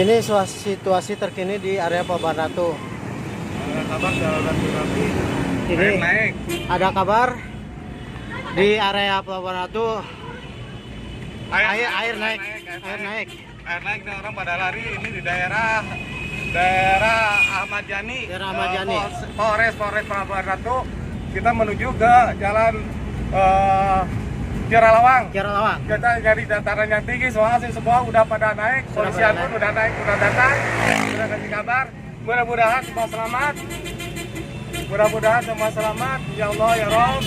Ini situasi terkini di area Pelabuhan Ratu. Ada kabar jalan Rapi Ini naik. ada kabar di area Pelabuhan Ratu air naik. Air naik dan orang pada lari ini di daerah Ahmad Yani. Daerah Ahmad Yani. Polres Pelabuhan Ratu. Kita menuju ke jalan Kiara Lawang. Kita dari dataran yang tinggi, soalnya semua udah pada naik, polisian pun udah naik, udah datang, udah kasih kabar. Mudah-mudahan semua selamat. Mudah-mudahan semua selamat. Ya Allah ya Rob.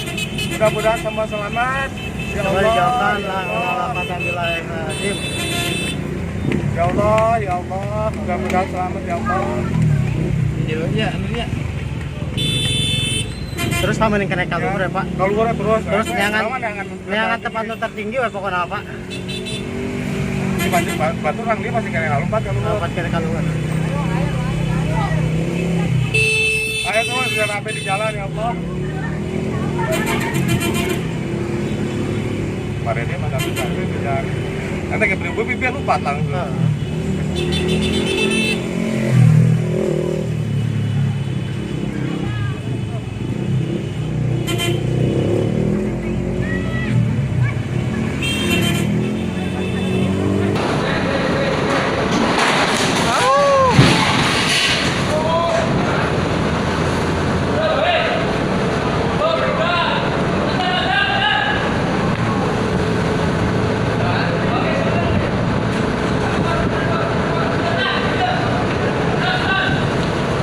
Mudah-mudahan semua selamat. Ya Allah. Ya Allah, ya Allah. Mudah-mudahan selamat ya Allah. Videonya. Terus paman yang kena kalung ya Pak? Kalung terus. Terus jangan tempat tertinggi ya pokoknya Pak. Di Batu orang dia masih kena lompat kalau Lompat kena kalungan. Ayo tuh biar sampai di jalan ya Allah. Pada dia masa bisa kejar. Nanti ke beribu pipi lupa langsung.